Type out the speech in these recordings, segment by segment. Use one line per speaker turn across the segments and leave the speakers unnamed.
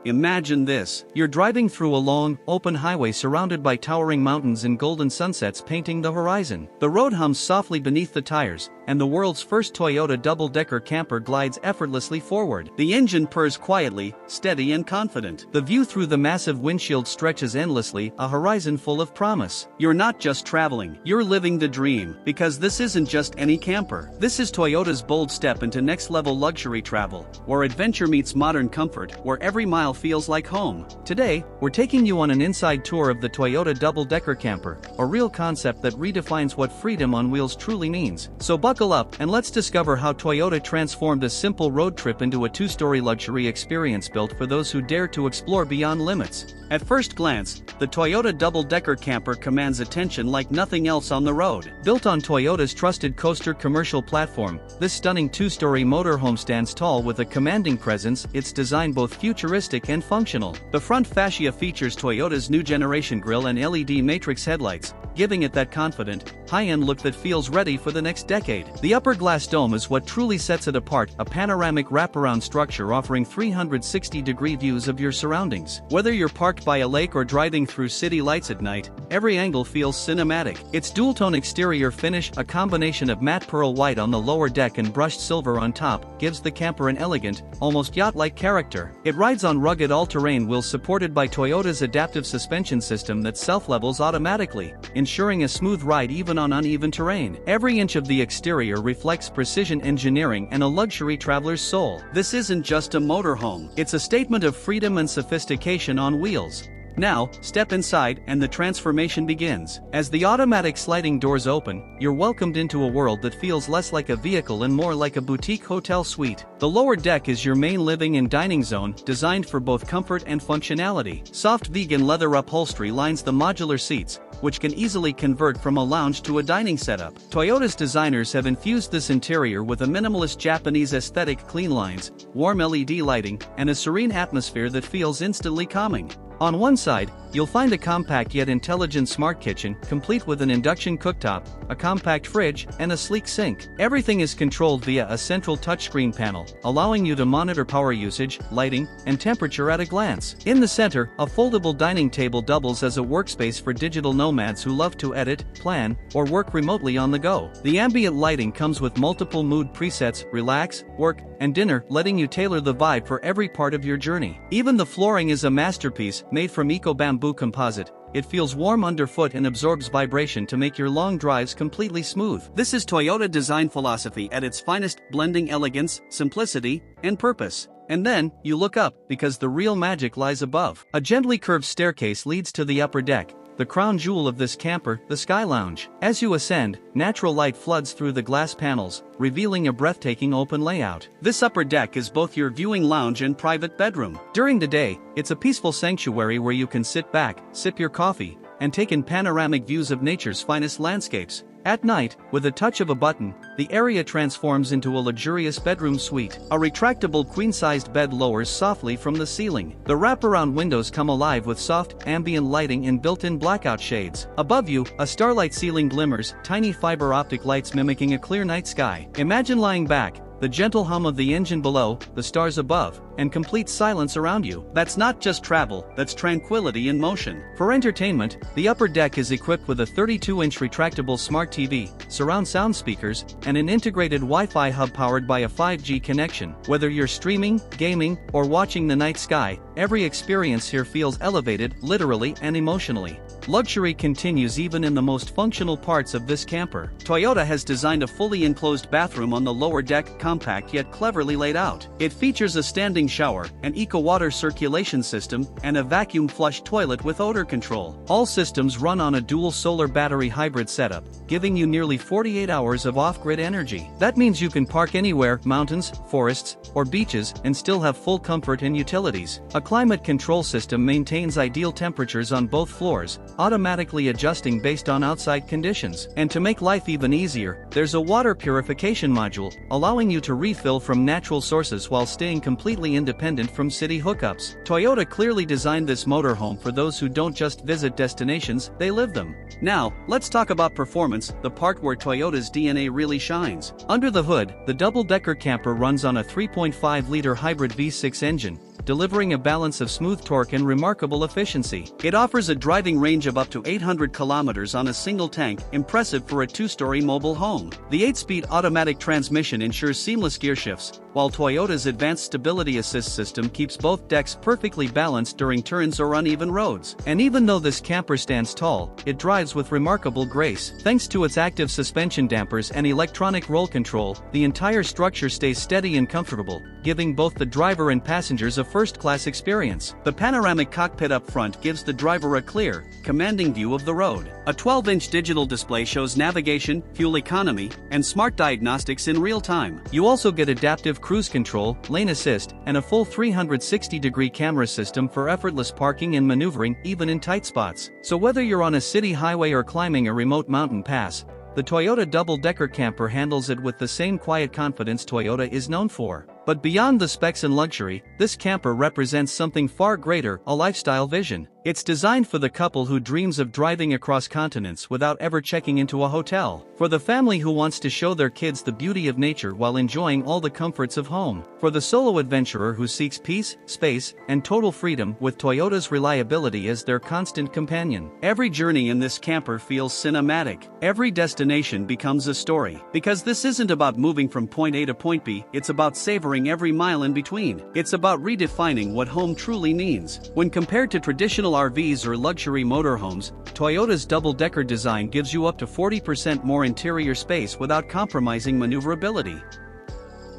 Imagine this. You're driving through a long, open highway surrounded by towering mountains and golden sunsets painting the horizon. The road hums softly beneath the tires, and the world's first Toyota double-decker camper glides effortlessly forward. The engine purrs quietly, steady and confident. The view through the massive windshield stretches endlessly, a horizon full of promise. You're not just traveling, you're living the dream. Because this isn't just any camper. This is Toyota's bold step into next-level luxury travel, where adventure meets modern comfort, where every mile feels like home. Today, we're taking you on an inside tour of the Toyota double-decker camper, a real concept that redefines what freedom on wheels truly means. So buckle up, and let's discover how Toyota transformed a simple road trip into a two-story luxury experience built for those who dare to explore beyond limits. At first glance, the Toyota double-decker camper commands attention like nothing else on the road. Built on Toyota's trusted coaster commercial platform, this stunning two-story motorhome stands tall with a commanding presence. Its design both futuristic and functional. The front fascia features Toyota's new generation grille and LED matrix headlights, giving it that confident, high-end look that feels ready for the next decade. The upper glass dome is what truly sets it apart, a panoramic wraparound structure offering 360-degree views of your surroundings. Whether you're parked by a lake or driving through city lights at night, every angle feels cinematic. Its dual-tone exterior finish, a combination of matte pearl white on the lower deck and brushed silver on top, gives the camper an elegant, almost yacht-like character. It rides on rugged all-terrain wheels supported by Toyota's adaptive suspension system that self-levels automatically, ensuring a smooth ride even on uneven terrain. Every inch of the exterior reflects precision engineering and a luxury traveler's soul. This isn't just a motorhome, it's a statement of freedom and sophistication on wheels. Now, step inside and the transformation begins. As the automatic sliding doors open, you're welcomed into a world that feels less like a vehicle and more like a boutique hotel suite. The lower deck is your main living and dining zone, designed for both comfort and functionality. Soft vegan leather upholstery lines the modular seats, which can easily convert from a lounge to a dining setup. Toyota's designers have infused this interior with a minimalist Japanese aesthetic, clean lines, warm LED lighting, and a serene atmosphere that feels instantly calming. On one side, you'll find a compact yet intelligent smart kitchen, complete with an induction cooktop, a compact fridge, and a sleek sink. Everything is controlled via a central touchscreen panel, allowing you to monitor power usage, lighting, and temperature at a glance. In the center, a foldable dining table doubles as a workspace for digital nomads who love to edit, plan, or work remotely on the go. The ambient lighting comes with multiple mood presets: relax, work, and dinner, letting you tailor the vibe for every part of your journey. Even the flooring is a masterpiece, made from eco-bamboo composite. It feels warm underfoot and absorbs vibration to make your long drives completely smooth. This is Toyota design philosophy at its finest, blending elegance, simplicity, and purpose. And then, you look up, because the real magic lies above. A gently curved staircase leads to the upper deck, the crown jewel of this camper, the Sky Lounge. As you ascend, natural light floods through the glass panels, revealing a breathtaking open layout. This upper deck is both your viewing lounge and private bedroom. During the day, it's a peaceful sanctuary where you can sit back, sip your coffee, and take in panoramic views of nature's finest landscapes. At night, with a touch of a button, the area transforms into a luxurious bedroom suite. A retractable queen-sized bed lowers softly from the ceiling. The wraparound windows come alive with soft, ambient lighting and built-in blackout shades. Above you, a starlight ceiling glimmers, tiny fiber optic lights mimicking a clear night sky. Imagine lying back, the gentle hum of the engine below, the stars above, and complete silence around you. That's not just travel, that's tranquility in motion. For entertainment, the upper deck is equipped with a 32-inch retractable smart TV, surround sound speakers, and an integrated Wi-Fi hub powered by a 5G connection. Whether you're streaming, gaming, or watching the night sky, every experience here feels elevated, literally and emotionally. Luxury continues even in the most functional parts of this camper. Toyota has designed a fully enclosed bathroom on the lower deck, compact yet cleverly laid out. It features a standing shower, an eco-water circulation system, and a vacuum flush toilet with odor control. All systems run on a dual solar battery hybrid setup, giving you nearly 48 hours of off-grid energy. That means you can park anywhere, mountains, forests, or beaches, and still have full comfort and utilities. A climate control system maintains ideal temperatures on both floors, automatically adjusting based on outside conditions. And to make life even easier, there's a water purification module, allowing you to refill from natural sources while staying completely independent from city hookups. Toyota clearly designed this motorhome for those who don't just visit destinations, they live them. Now, let's talk about performance, the part where Toyota's DNA really shines. Under the hood, the double-decker camper runs on a 3.5-liter hybrid V6 engine, delivering a balance of smooth torque and remarkable efficiency. It offers a driving range of up to 800 kilometers on a single tank, impressive for a 2-story mobile home. The 8-speed automatic transmission ensures seamless gear shifts, while Toyota's advanced stability assist system keeps both decks perfectly balanced during turns or uneven roads. And even though this camper stands tall, it drives with remarkable grace. Thanks to its active suspension dampers and electronic roll control, the entire structure stays steady and comfortable, giving both the driver and passengers a first-class experience. The panoramic cockpit up front gives the driver a clear, commanding view of the road. A 12-inch digital display shows navigation, fuel economy, and smart diagnostics in real time. You also get adaptive cruise control, lane assist, and a full 360-degree camera system for effortless parking and maneuvering, even in tight spots. So whether you're on a city highway or climbing a remote mountain pass, the Toyota double-decker camper handles it with the same quiet confidence Toyota is known for. But beyond the specs and luxury, this camper represents something far greater, a lifestyle vision. It's designed for the couple who dreams of driving across continents without ever checking into a hotel. For the family who wants to show their kids the beauty of nature while enjoying all the comforts of home. For the solo adventurer who seeks peace, space, and total freedom with Toyota's reliability as their constant companion. Every journey in this camper feels cinematic. Every destination becomes a story. Because this isn't about moving from point A to point B, it's about savoring every mile in between. It's about redefining what home truly means. When compared to traditional RVs or luxury motorhomes, Toyota's double-decker design gives you up to 40% more interior space without compromising maneuverability.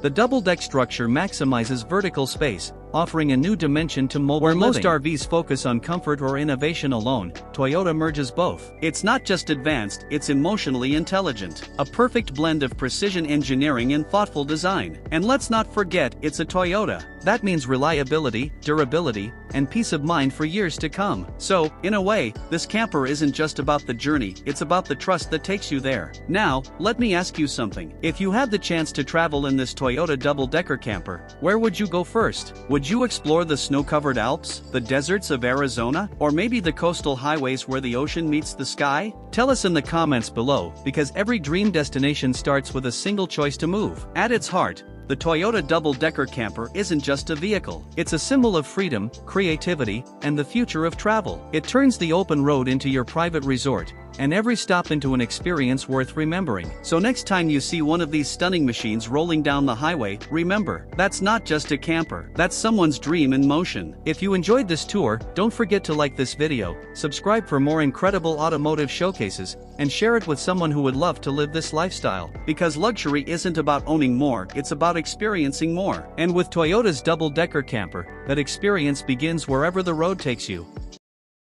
The double-deck structure maximizes vertical space, offering a new dimension to mobile living. Where most RVs focus on comfort or innovation alone, Toyota merges both. It's not just advanced, it's emotionally intelligent. A perfect blend of precision engineering and thoughtful design. And let's not forget, it's a Toyota. That means reliability, durability, and peace of mind for years to come. So, in a way, this camper isn't just about the journey, it's about the trust that takes you there. Now, let me ask you something. If you had the chance to travel in this Toyota double-decker camper, where would you go first? Would you explore the snow-covered Alps, the deserts of Arizona, or maybe the coastal highways where the ocean meets the sky? Tell us in the comments below, because every dream destination starts with a single choice to move. At its heart, the Toyota double-decker camper isn't just a vehicle. It's a symbol of freedom, creativity, and the future of travel. It turns the open road into your private resort, and every stop into an experience worth remembering. So next time you see one of these stunning machines rolling down the highway, remember, that's not just a camper, that's someone's dream in motion. If you enjoyed this tour, don't forget to like this video, subscribe for more incredible automotive showcases, and share it with someone who would love to live this lifestyle. Because luxury isn't about owning more, it's about experiencing more. And with Toyota's double-decker camper, that experience begins wherever the road takes you.